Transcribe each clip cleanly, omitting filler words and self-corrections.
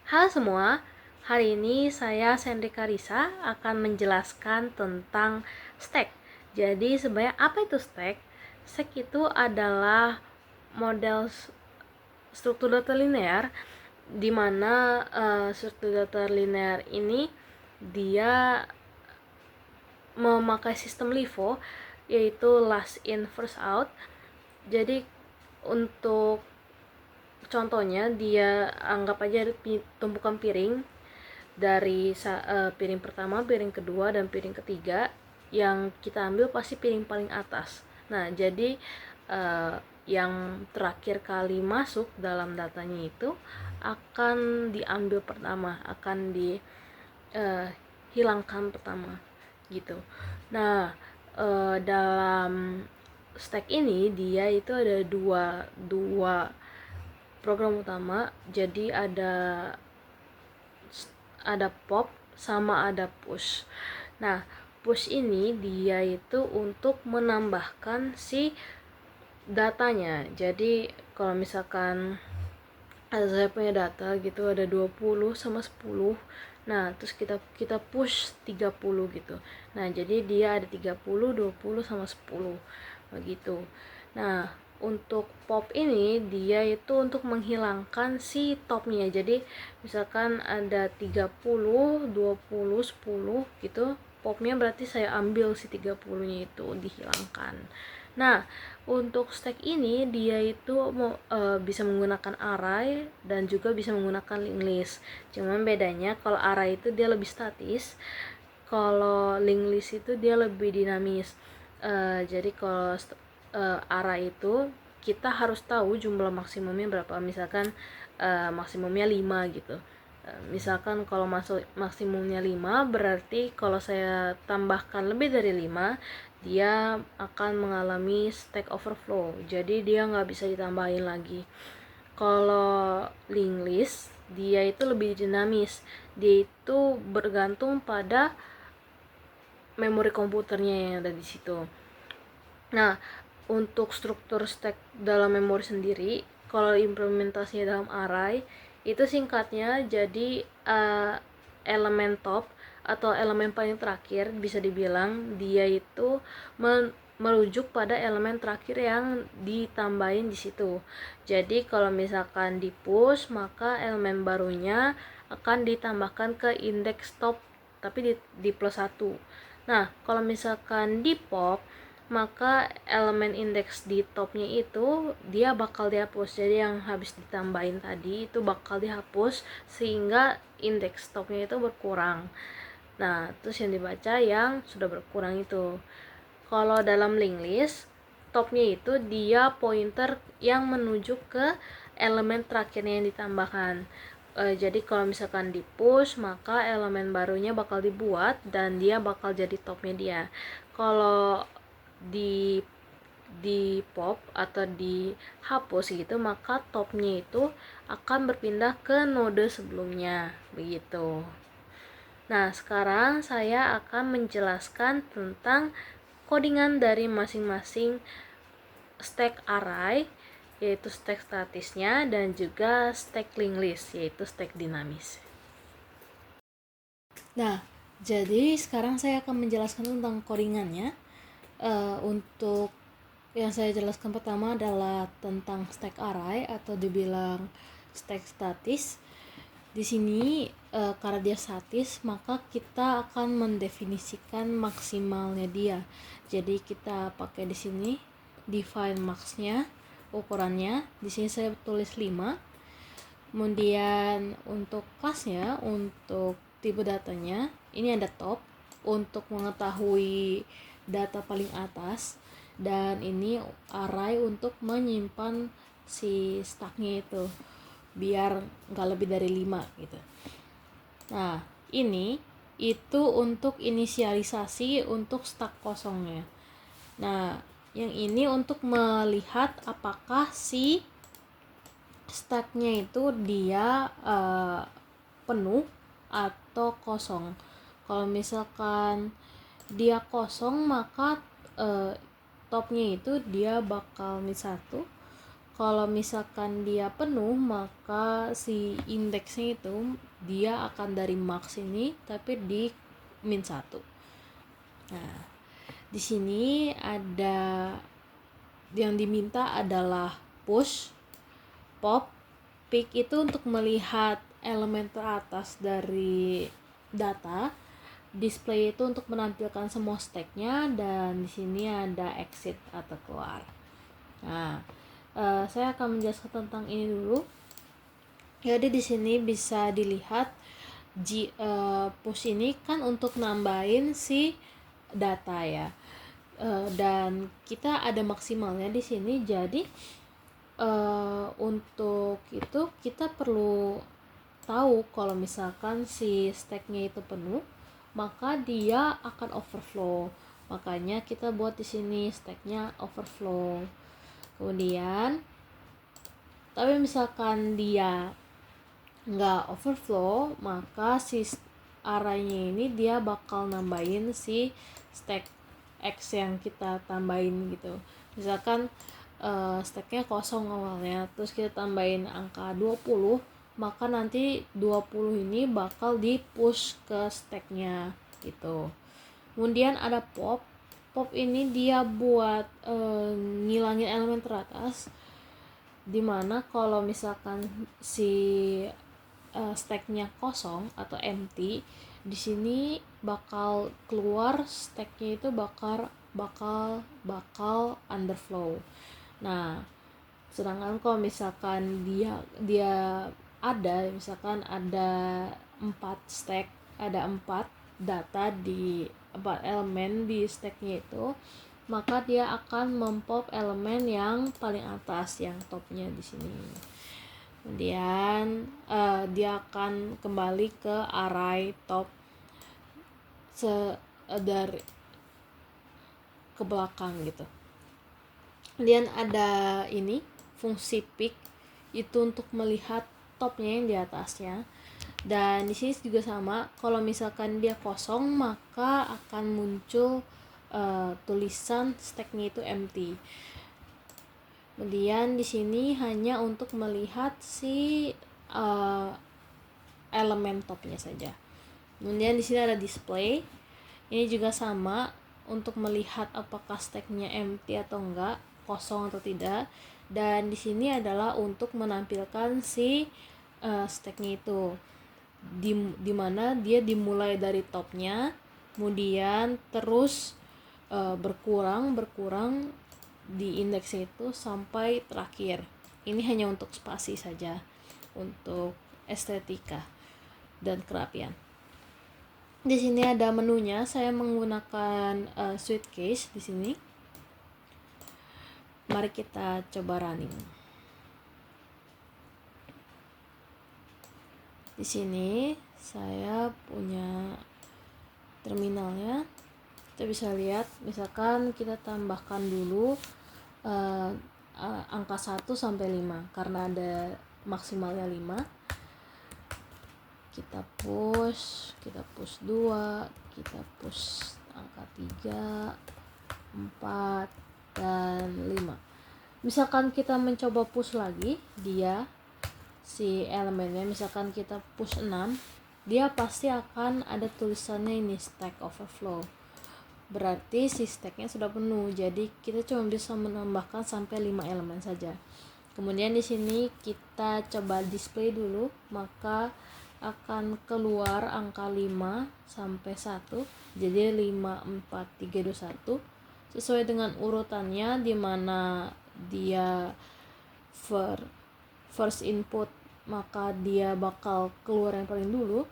Halo semua, hari ini saya Sandri Karisa akan menjelaskan tentang stack. Jadi sebenarnya apa itu stack? Stack itu adalah model struktur data linear di mana struktur data linear ini dia memakai sistem LIFO, yaitu last in first out. Jadi untuk contohnya, dia anggap aja ada tumpukan piring dari piring pertama, piring kedua, dan piring ketiga. Yang kita ambil pasti piring paling atas. Nah, jadi yang terakhir kali masuk dalam datanya itu akan diambil pertama, akan dihilangkan pertama gitu. Nah, dalam stack ini dia itu ada dua program utama. Jadi ada pop sama ada push. Nah, push ini dia itu untuk menambahkan si datanya. Jadi kalau misalkan saya punya data gitu, ada 20 sama 10. Nah, terus kita push 30 gitu. Nah, jadi dia ada 30, 20 sama 10 begitu. Nah, untuk pop ini dia itu untuk menghilangkan si topnya. Jadi misalkan ada 30, 20, 10 gitu, popnya berarti saya ambil si 30-nya itu dihilangkan. Nah, untuk stack ini dia itu bisa menggunakan array dan juga bisa menggunakan linked list. Cuman bedanya kalau array itu dia lebih statis, kalau linked list itu dia lebih dinamis. Jadi kalau array itu kita harus tahu jumlah maksimumnya berapa. Misalkan maksimumnya 5 gitu. Misalkan kalau masuk maksimumnya 5, berarti kalau saya tambahkan lebih dari 5, dia akan mengalami stack overflow. Jadi dia nggak bisa ditambahin lagi. Kalau linked list dia itu lebih dinamis. Dia itu bergantung pada memori komputernya yang ada di situ. Nah, untuk struktur stack dalam memori sendiri, kalau implementasinya dalam array, itu singkatnya jadi elemen top atau elemen paling terakhir, bisa dibilang dia itu merujuk pada elemen terakhir yang ditambahin di situ. Jadi kalau misalkan di push, maka elemen barunya akan ditambahkan ke indeks top tapi di plus 1. Nah, kalau misalkan di pop, maka elemen indeks di topnya itu dia bakal dihapus. Jadi yang habis ditambahin tadi itu bakal dihapus sehingga indeks topnya itu berkurang. Nah, terus yang dibaca yang sudah berkurang itu. Kalau dalam linked list, topnya itu dia pointer yang menuju ke elemen terakhirnya yang ditambahkan. Jadi kalau misalkan di push, maka elemen barunya bakal dibuat dan dia bakal jadi topnya dia. Kalau di pop atau dihapus gitu, maka topnya itu akan berpindah ke node sebelumnya begitu. Nah, sekarang saya akan menjelaskan tentang codingan dari masing-masing stack array, yaitu stack statisnya, dan juga stack linked list, yaitu stack dinamis. Nah, jadi sekarang saya akan menjelaskan tentang codingannya. Untuk yang saya jelaskan pertama adalah tentang stack array atau dibilang stack statis. Di sini karena dia statis, maka kita akan mendefinisikan maksimalnya dia. Jadi kita pakai di sini define max-nya, ukurannya. Di sini saya tulis 5. Kemudian untuk kelasnya, untuk tipe datanya, ini ada top untuk mengetahui data paling atas, dan ini array untuk menyimpan si stacknya itu biar nggak lebih dari 5 gitu. Nah, ini itu untuk inisialisasi untuk stack kosongnya. Nah, yang ini untuk melihat apakah si stacknya itu dia penuh atau kosong. Kalau misalkan dia kosong, maka topnya itu dia bakal 1. Kalau misalkan dia penuh, maka si indeksnya itu dia akan dari max ini tapi di -1. Nah, di sini ada yang diminta adalah push, pop, pick itu untuk melihat elemen teratas dari data, display itu untuk menampilkan semua stacknya, dan di sini ada exit atau keluar. Nah, saya akan menjelaskan tentang ini dulu. Jadi di sini bisa dilihat push ini kan untuk nambahin si data ya, dan kita ada maksimalnya di sini. Jadi untuk itu kita perlu tahu kalau misalkan si stacknya itu penuh, maka dia akan overflow. Makanya kita buat di sini stacknya overflow. Kemudian tapi misalkan dia nggak overflow, maka si arraynya ini dia bakal nambahin si stack X yang kita tambahin gitu. Misalkan stacknya kosong awalnya, terus kita tambahin angka 20, maka nanti 20 ini bakal di push ke stacknya gitu. Kemudian ada pop. Pop ini dia buat ngilangin elemen teratas, dimana kalau misalkan si stacknya kosong atau empty, di sini bakal keluar stacknya itu bakal underflow. Nah, sedangkan kalau misalkan dia ada misalkan ada 4 stack, ada 4 data di 4 elemen di stacknya itu, maka dia akan mempop elemen yang paling atas, yang topnya di sini. Kemudian dia akan kembali ke array top dari ke belakang gitu. Kemudian ada ini fungsi pick, itu untuk melihat topnya yang di atasnya. Dan di sini juga sama, kalau misalkan dia kosong maka akan muncul tulisan stacknya itu empty. Kemudian di sini hanya untuk melihat si elemen topnya saja. Kemudian di sini ada display. Ini juga sama untuk melihat apakah stacknya empty atau enggak, kosong atau tidak. Dan di sini adalah untuk menampilkan si stacknya itu, di mana dia dimulai dari topnya, kemudian terus berkurang di indeks itu sampai terakhir. Ini hanya untuk spasi saja, untuk estetika dan kerapian. Di sini ada menunya. Saya menggunakan Suitcase di sini. Mari kita coba running. Di sini saya punya terminalnya. Kita bisa lihat, misalkan kita tambahkan dulu angka 1 sampai 5 karena ada maksimalnya 5. Kita push 2, kita push angka 3, 4, dan 5. Misalkan kita mencoba push lagi dia si elemennya, misalkan kita push 6, dia pasti akan ada tulisannya ini stack overflow. Berarti si stacknya sudah penuh. Jadi kita cuma bisa menambahkan sampai 5 elemen saja. Kemudian di sini kita coba display dulu, maka akan keluar angka 5 sampai 1. Jadi 5, 4, 3, 2, 1 sesuai dengan urutannya, di mana dia first input, maka dia bakal keluar yang paling dulu.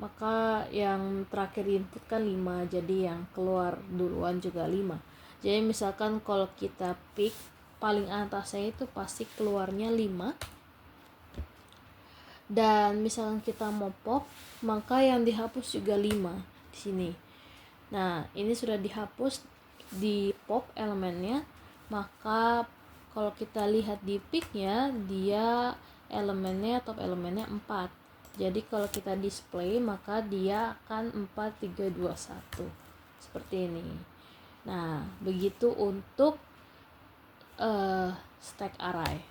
Maka yang terakhir input kan 5, jadi yang keluar duluan juga 5. Jadi misalkan kalau kita pick paling atasnya itu pasti keluarnya 5. Dan misalkan kita mau pop, maka yang dihapus juga 5 di sini. Nah, ini sudah dihapus di pop elemennya. Maka kalau kita lihat di picknya, dia elemennya, top elemennya 4. Jadi kalau kita display maka dia akan 4, 3, 2, 1 seperti ini. Nah, begitu untuk stack array.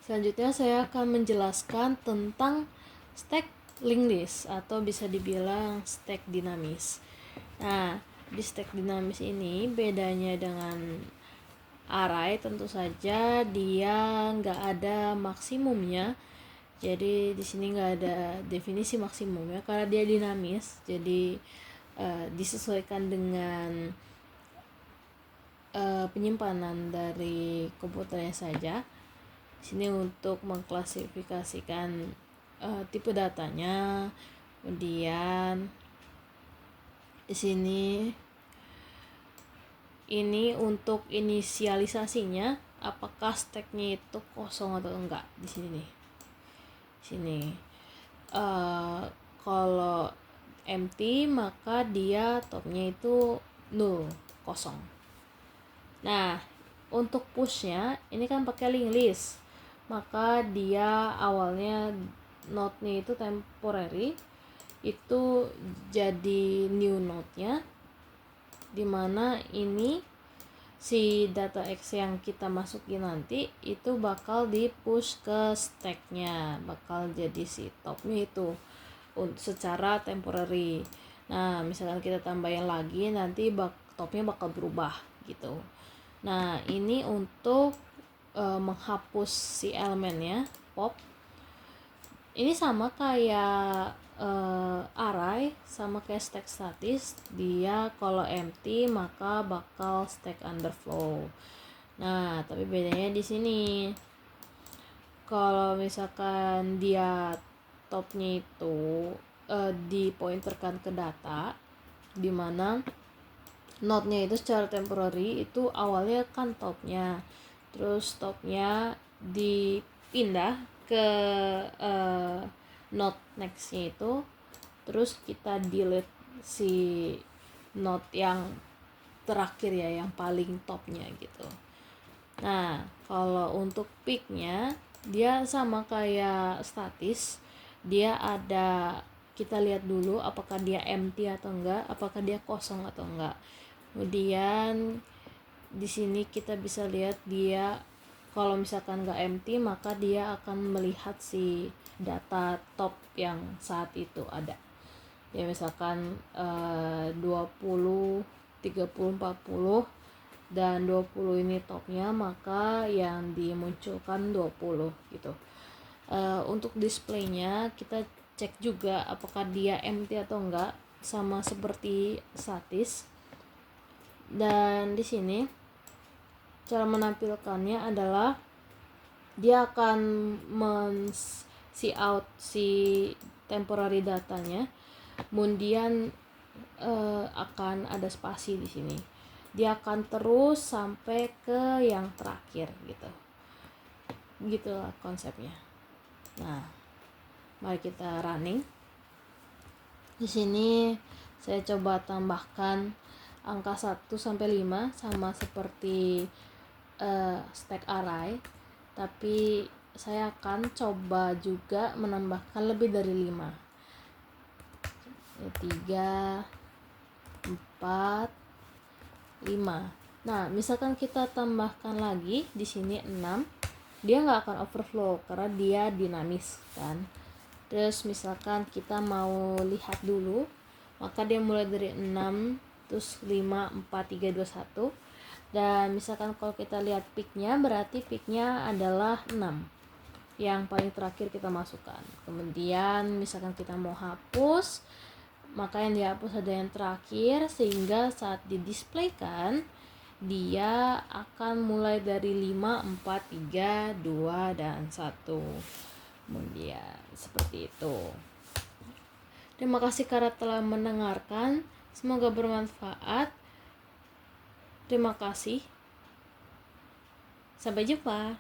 Selanjutnya saya akan menjelaskan tentang stack linked list atau bisa dibilang stack dinamis. Nah, di stack dinamis ini bedanya dengan array tentu saja dia nggak ada maksimumnya. Jadi di sini nggak ada definisi maksimumnya karena dia dinamis. Jadi disesuaikan dengan penyimpanan dari komputernya saja. Di sini untuk mengklasifikasikan tipe datanya. Kemudian di sini ini untuk inisialisasinya, apakah stacknya itu kosong atau enggak di sini nih. Sini kalau empty maka dia topnya itu 0, kosong. Nah, untuk pushnya ini kan pakai linked list, maka dia awalnya node-nya itu temporary, itu jadi new node-nya, dimana ini si data X yang kita masukin nanti itu bakal di push ke stacknya, bakal jadi si topnya itu secara temporary. Nah, misalkan kita tambahin lagi nanti topnya bakal berubah gitu. Nah, ini untuk menghapus si elemennya pop. Ini sama kayak array, sama kayak stack statis. Dia kalau empty maka bakal stack underflow. Nah, tapi bedanya di sini. Kalau misalkan dia topnya itu dipointerkan ke data, dimana node-nya itu secara temporary itu awalnya kan topnya, terus topnya dipindah ke node next-nya itu, terus kita delete si node yang terakhir ya, yang paling topnya gitu. Nah, kalau untuk peak-nya dia sama kayak statis, dia ada, kita lihat dulu apakah dia empty atau enggak, apakah dia kosong atau enggak. Kemudian di sini kita bisa lihat dia kalau misalkan enggak empty maka dia akan melihat si data top yang saat itu ada. Ya misalkan 20, 30, 40 dan 20 ini topnya, maka yang dimunculkan 20 gitu. Untuk displaynya kita cek juga apakah dia empty atau enggak, sama seperti statis. Dan di sini cara menampilkannya adalah dia akan see out si temporary datanya, kemudian akan ada spasi di sini. Dia akan terus sampai ke yang terakhir gitu. Gitulah konsepnya. Nah, mari kita running. Di sini saya coba tambahkan angka 1 sampai 5 sama seperti stack array, tapi saya akan coba juga menambahkan lebih dari 5. 3, 4, 5. Nah, misalkan kita tambahkan lagi di sini 6, dia nggak akan overflow karena dia dinamis kan. Terus misalkan kita mau lihat dulu, maka dia mulai dari 6, terus 5, 4, 3, 2, 1. Dan misalkan kalau kita lihat peaknya, berarti peaknya adalah 6 yang paling terakhir kita masukkan. Kemudian misalkan kita mau hapus, maka yang dihapus ada yang terakhir, sehingga saat didisplaykan dia akan mulai dari 5, 4, 3, 2, dan 1. Kemudian seperti itu. Terima kasih karena telah mendengarkan. Semoga bermanfaat. Terima kasih. Sampai jumpa.